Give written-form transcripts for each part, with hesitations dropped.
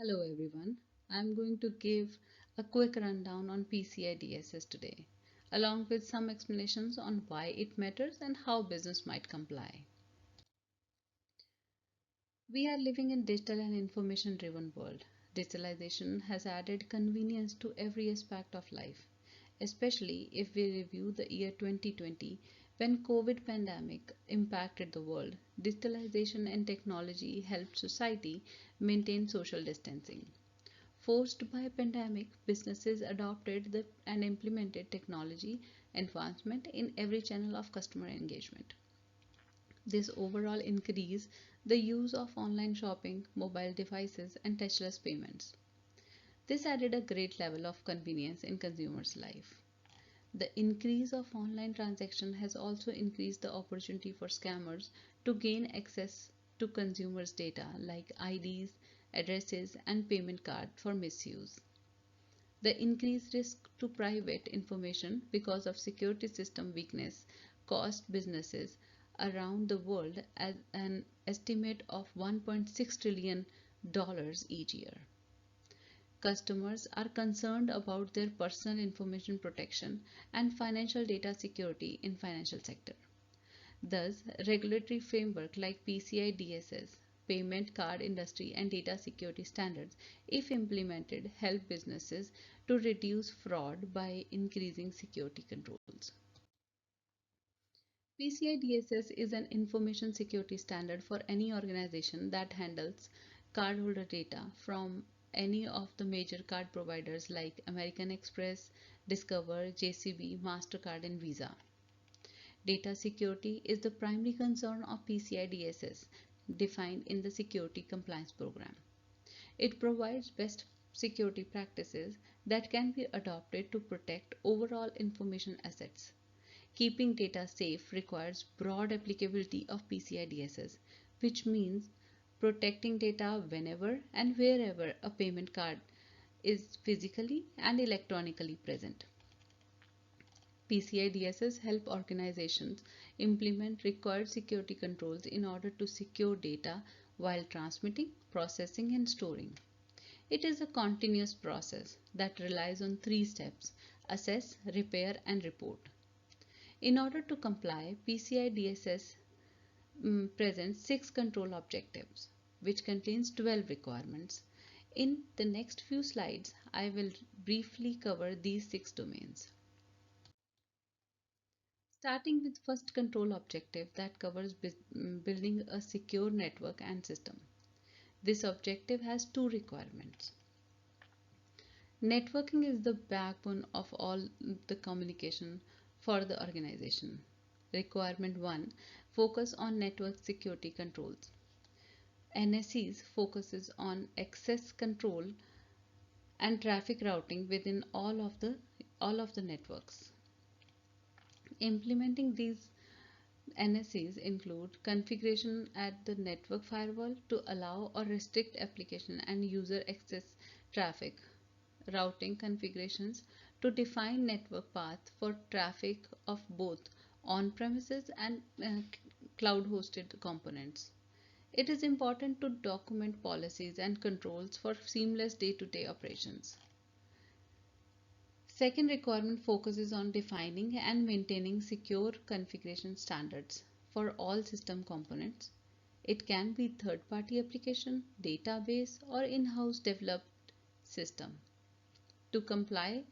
Hello everyone. I'm going to give a quick rundown on PCI DSS today, along with some explanations on why it matters and how business might comply. We are living in digital and information driven world. Digitalization has added convenience to every aspect of life, especially if we review the year 2020 when COVID pandemic impacted the world. Digitalization and technology helped society maintain social distancing. Forced by a pandemic, businesses adopted and implemented technology advancement in every channel of customer engagement. This overall increased the use of online shopping, mobile devices, and touchless payments. This added a great level of convenience in consumers' life. The increase of online transaction has also increased the opportunity for scammers to gain access to consumers' data like IDs, addresses, and payment card for misuse. The increased risk to private information because of security system weakness cost businesses around the world at an estimate of $1.6 trillion each year. Customers are concerned about their personal information protection and financial data security in financial sector. Thus, regulatory framework like PCI DSS, payment card industry and data security standards, if implemented, help businesses to reduce fraud by increasing security controls. PCI DSS is an information security standard for any organization that handles cardholder data from any of the major card providers like American Express, Discover, JCB, MasterCard, and Visa. Data security is the primary concern of PCI DSS defined in the Security Compliance Program. It provides best security practices that can be adopted to protect overall information assets. Keeping data safe requires broad applicability of PCI DSS, which means protecting data whenever and wherever a payment card is physically and electronically present. PCI DSS help organizations implement required security controls in order to secure data while transmitting, processing, and storing. It is a continuous process that relies on three steps: assess, repair, and report. In order to comply, PCI DSS presents six control objectives, which contains 12 requirements. In the next few slides, I will briefly cover these six domains. Starting with first control objective that covers building a secure network and system. This objective has two requirements. Networking is the backbone of all the communication for the organization. Requirement 1: focus on network security controls. NSEs focuses on access control and traffic routing within all of the networks. Implementing these NSEs include configuration at the network firewall to allow or restrict application and user access traffic, routing configurations to define network path for traffic of both on-premises and cloud-hosted components. It is important to document policies and controls for seamless day-to-day operations. Second requirement focuses on defining and maintaining secure configuration standards for all system components. It can be third-party application, database, or in-house developed system. To comply,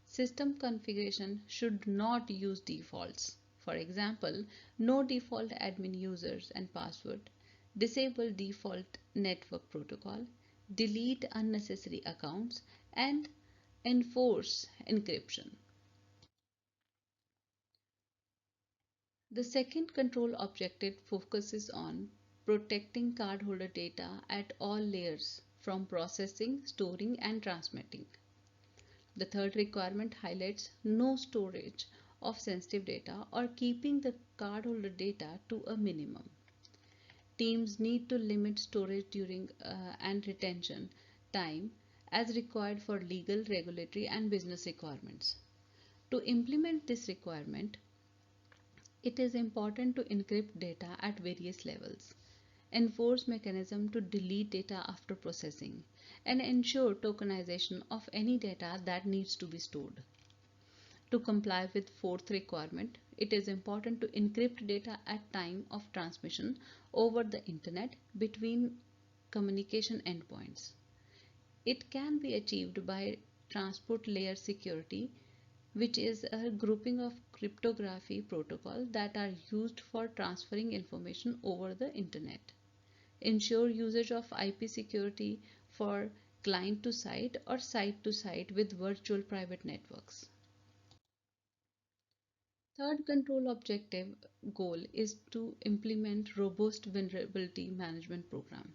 system configuration should not use defaults. For example, no default admin users and password, disable default network protocol, delete unnecessary accounts, and enforce encryption. The second control objective focuses on protecting cardholder data at all layers from processing, storing, and transmitting. The third requirement highlights no storage of sensitive data or keeping the cardholder data to a minimum. Teams need to limit storage during and retention time as required for legal, regulatory, and business requirements. To implement this requirement, it is important to encrypt data at various levels. enforce mechanism to delete data after processing, and ensure tokenization of any data that needs to be stored. To comply with fourth requirement, it is important to encrypt data at time of transmission over the internet between communication endpoints. It can be achieved by transport layer security, which is a grouping of cryptography protocols that are used for transferring information over the internet. Ensure usage of IP security for client to site or site to site with virtual private networks. Third control objective goal is to implement robust vulnerability management program.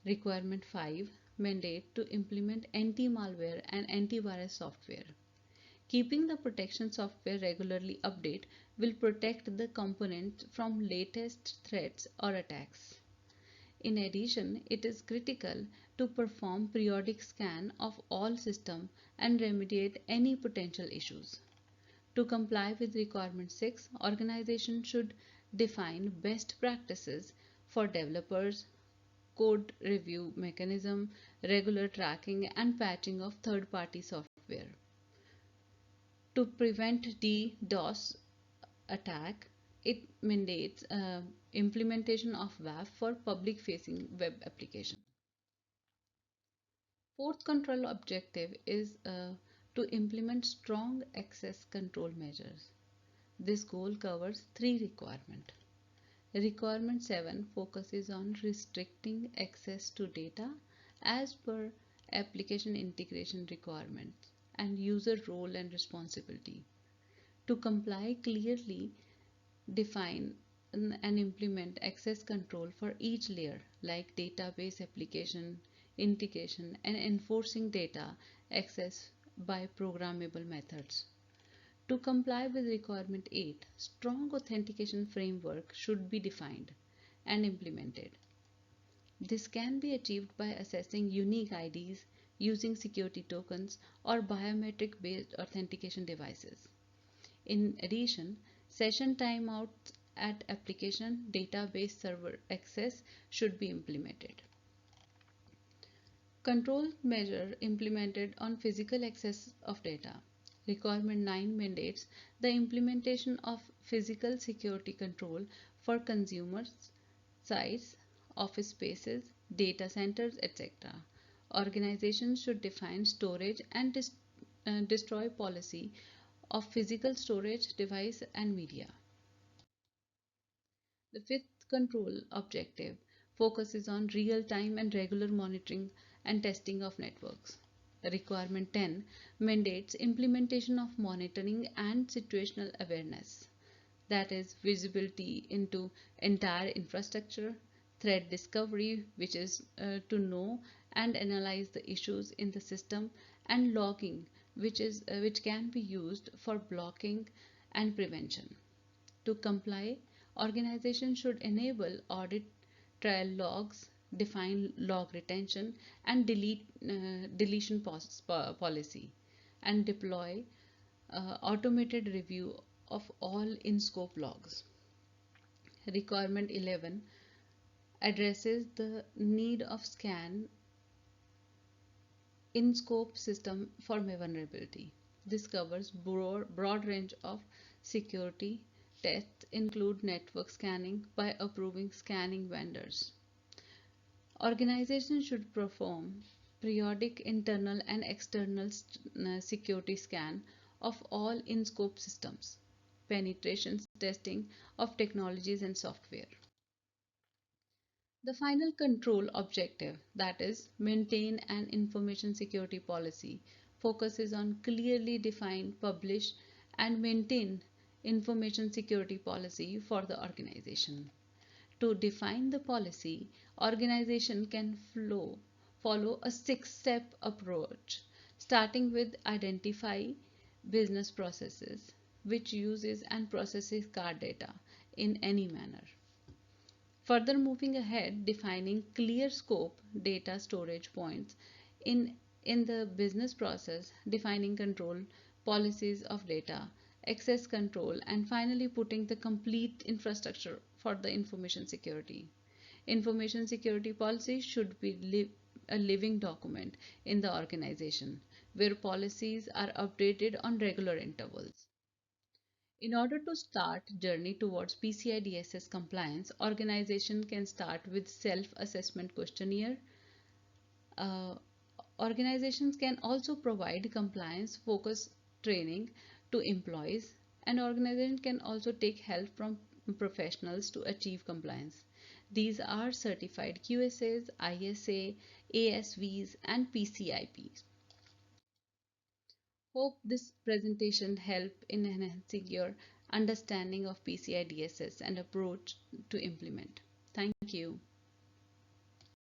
Requirement 5 mandate to implement anti-malware and antivirus software. Keeping the protection software regularly updated will protect the component from latest threats or attacks. In addition, it is critical to perform periodic scan of all systems and remediate any potential issues. To comply with requirement 6, organizations should define best practices for developers, code review mechanism, regular tracking and patching of third-party software. To prevent DDoS attack, it mandates implementation of WAF for public-facing web application. Fourth control objective is to implement strong access control measures. This goal covers three requirements. Requirement 7 focuses on restricting access to data as per application integration requirements and user role and responsibility. To comply, clearly define and implement access control for each layer like database application, integration, and enforcing data access by programmable methods. To comply with requirement 8, strong authentication framework should be defined and implemented. This can be achieved by assessing unique IDs using security tokens or biometric based authentication devices. In addition, session timeouts at application database server access should be implemented. Control measure implemented on physical access of data. Requirement 9 mandates the implementation of physical security control for consumers, sites, office spaces, data centers, etc. Organizations should define storage and destroy policy of physical storage device and media. The fifth control objective focuses on real-time and regular monitoring and testing of networks. Requirement 10 mandates implementation of monitoring and situational awareness, that is visibility into entire infrastructure, threat discovery, which is to know and analyze the issues in the system, and logging, which can be used for blocking and prevention. To comply, organizations should enable audit trail logs, define log retention and deletion policy, and deploy automated review of all in-scope logs. Requirement 11 addresses the need of scan in-scope system for vulnerability. This covers broad range of security tests include network scanning by approving scanning vendors. Organizations should perform periodic internal and external security scan of all in-scope systems, penetration testing of technologies and software. The final control objective, that is, maintain an information security policy, focuses on clearly defined, publish, and maintain information security policy for the organization. To define the policy, organization can follow a six-step approach, starting with identify business processes, which uses and processes card data in any manner. Further moving ahead, defining clear scope data storage points in the business process, defining control policies of data, access control, and finally putting the complete infrastructure for the information security. Information security policies should be a living document in the organization where policies are updated on regular intervals. In order to start journey towards PCI DSS compliance, organization can start with self-assessment questionnaire. Uh, Organizations can also provide compliance focused training to employees, and organization can also take help from professionals to achieve compliance. These are certified QSAs, ISA, ASVs, and PCIPs. Hope this presentation helped in enhancing your understanding of PCI DSS and approach to implement. Thank you.